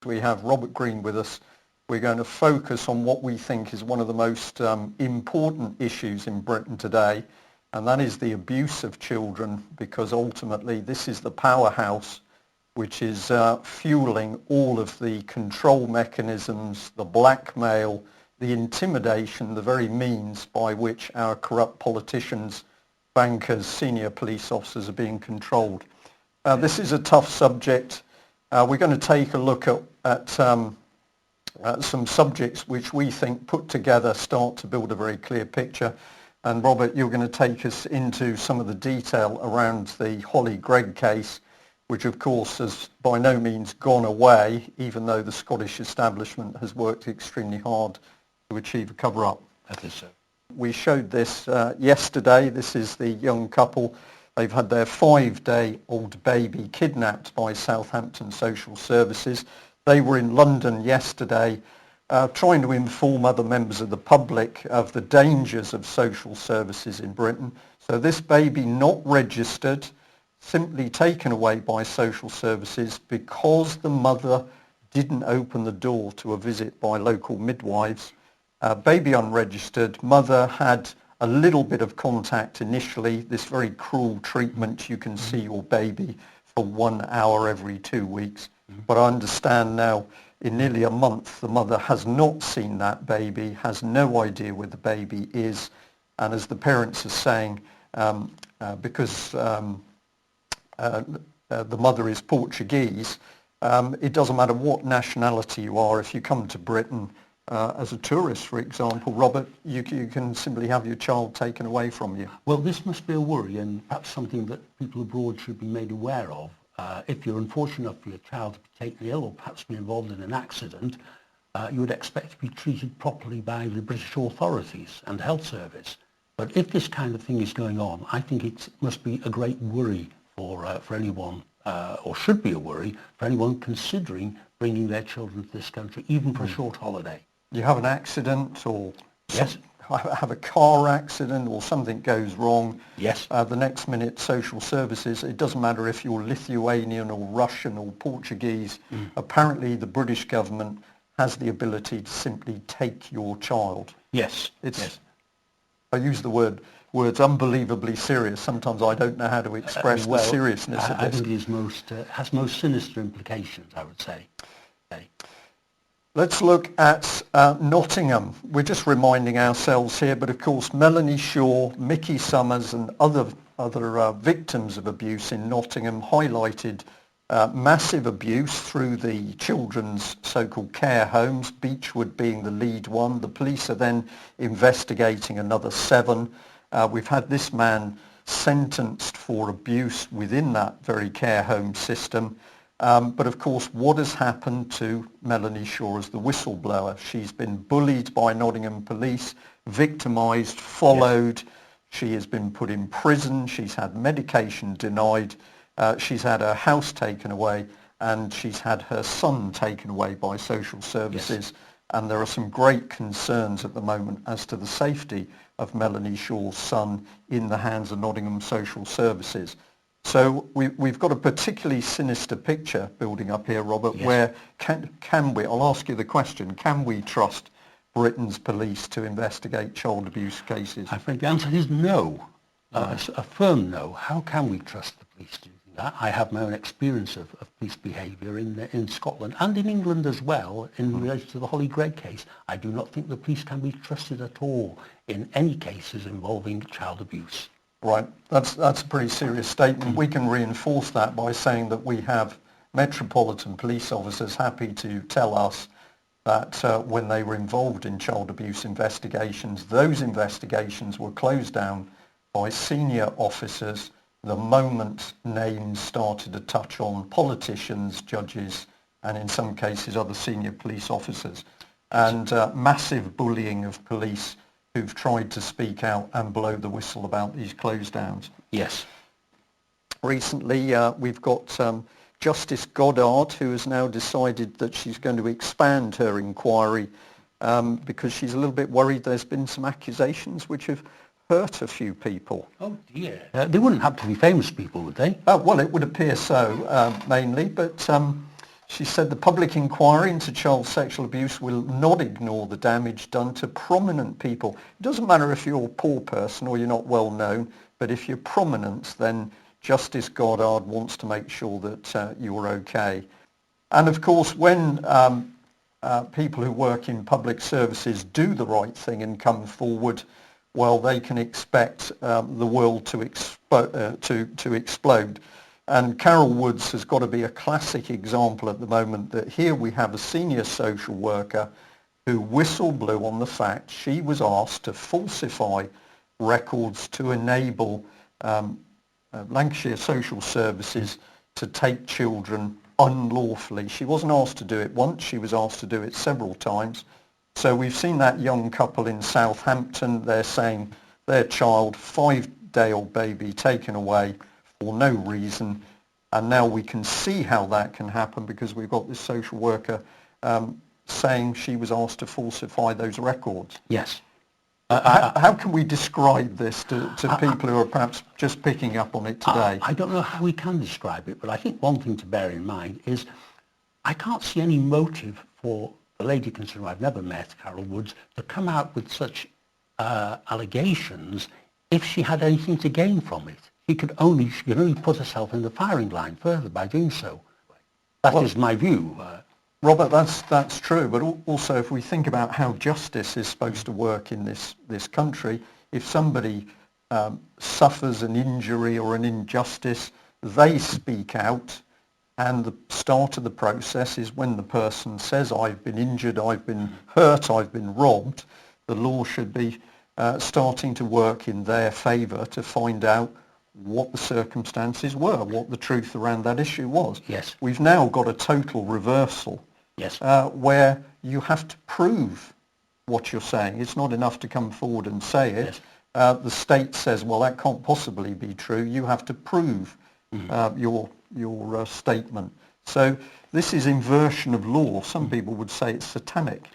We have Robert Green with us. We're going to focus on what we think is one of the most important issues in Britain today, and that is the abuse of children, because ultimately this is the powerhouse which is fueling all of the control mechanisms, the blackmail, the intimidation, the very means by which our corrupt politicians, bankers, senior police officers are being controlled. This is a tough subject. We're going to take a look at some subjects which we think put together start to build a very clear picture. And Robert, you're going to take us into some of the detail around the Holly Gregg case, which of course has by no means gone away, even though the Scottish establishment has worked extremely hard to achieve a cover-up. That is so. We showed this yesterday. This is the young couple. They've had their 5-day-old baby kidnapped by Southampton Social Services. They were in London yesterday trying to inform other members of the public of the dangers of social services in Britain. So this baby not registered, simply taken away by social services because the mother didn't open the door to a visit by local midwives. Baby unregistered, mother had a little bit of contact initially, this very cruel treatment, you can see your baby for 1 hour every 2 weeks. But I understand now in nearly a month the mother has not seen that baby, has no idea where the baby is, and as the parents are saying, because the mother is Portuguese, it doesn't matter what nationality you are. If you come to Britain as a tourist, for example, Robert, you can simply have your child taken away from you. Well, this must be a worry, and perhaps something that people abroad should be made aware of. If you're unfortunate enough for your child to be taken ill or perhaps be involved in an accident, you would expect to be treated properly by the British authorities and health service. But if this kind of thing is going on, I think it must be a great worry for anyone, or should be a worry for anyone considering bringing their children to this country, even for a short holiday. You have an accident, or yes, have a car accident, or something goes wrong. Yes. The next minute, social services, it doesn't matter if you're Lithuanian or Russian or Portuguese. Apparently the British government has the ability to simply take your child. Yes. Yes. I use the words unbelievably serious. Sometimes I don't know how to express the seriousness of this. I think it has most sinister implications, I would say. Okay. Let's look at Nottingham. We're just reminding ourselves here, but of course Melanie Shaw, Mickey Summers and other victims of abuse in Nottingham highlighted massive abuse through the children's so-called care homes, Beechwood being the lead one. The police are then investigating another 7. We've had this man sentenced for abuse within that very care home system. But of course, what has happened to Melanie Shaw as the whistleblower? She's been bullied by Nottingham police, victimised, followed. Yes. She has been put in prison. She's had medication denied. She's had her house taken away, and she's had her son taken away by social services. Yes. And there are some great concerns at the moment as to the safety of Melanie Shaw's son in the hands of Nottingham Social Services. So we've got a particularly sinister picture building up here, Robert, yes. Where can we, I'll ask you the question, can we trust Britain's police to investigate child abuse cases? I think the answer is no, a firm no. How can we trust the police to do that? I have my own experience of police behaviour in Scotland and in England as well in relation to the Holly Gregg case. I do not think the police can be trusted at all in any cases involving child abuse. Right, that's a pretty serious statement. We can reinforce that by saying that we have Metropolitan Police officers happy to tell us that when they were involved in child abuse investigations, those investigations were closed down by senior officers the moment names started to touch on politicians, judges, and in some cases other senior police officers. And massive bullying of police who've tried to speak out and blow the whistle about these close downs. Yes. Recently, we've got Justice Goddard, who has now decided that she's going to expand her inquiry because she's a little bit worried there's been some accusations which have hurt a few people. Oh dear. They wouldn't have to be famous people, would they? Well, it would appear so, mainly, but She said the public inquiry into child sexual abuse will not ignore the damage done to prominent people. It doesn't matter if you're a poor person or you're not well known, but if you're prominent, then Justice Goddard wants to make sure that you're okay. And of course, when people who work in public services do the right thing and come forward, well, they can expect the world to explode. And Carol Woods has got to be a classic example at the moment that here we have a senior social worker who whistle blew on the fact she was asked to falsify records to enable Lancashire Social Services to take children unlawfully. She wasn't asked to do it once, she was asked to do it several times. So we've seen that young couple in Southampton, they're saying their child, 5-day-old baby, taken away for no reason, and now we can see how that can happen because we've got this social worker saying she was asked to falsify those records. Yes. How can we describe this to people who are perhaps just picking up on it today? I don't know how we can describe it, but I think one thing to bear in mind is I can't see any motive for the lady concerned, I've never met Carol Woods, to come out with such allegations if she had anything to gain from it. She could only put herself in the firing line further by doing so. That is my view. Robert, that's true, but also if we think about how justice is supposed to work in this country, if somebody suffers an injury or an injustice, they speak out, and the start of the process is when the person says, I've been injured, I've been hurt, I've been robbed. The law should be starting to work in their favour to find out what the circumstances were, what the truth around that issue was. Yes. We've now got a total reversal. Yes. Where you have to prove what you're saying. It's not enough to come forward and say it. Yes. The state says, well, that can't possibly be true. You have to prove your statement. So this is inversion of law. Some people would say it's satanic.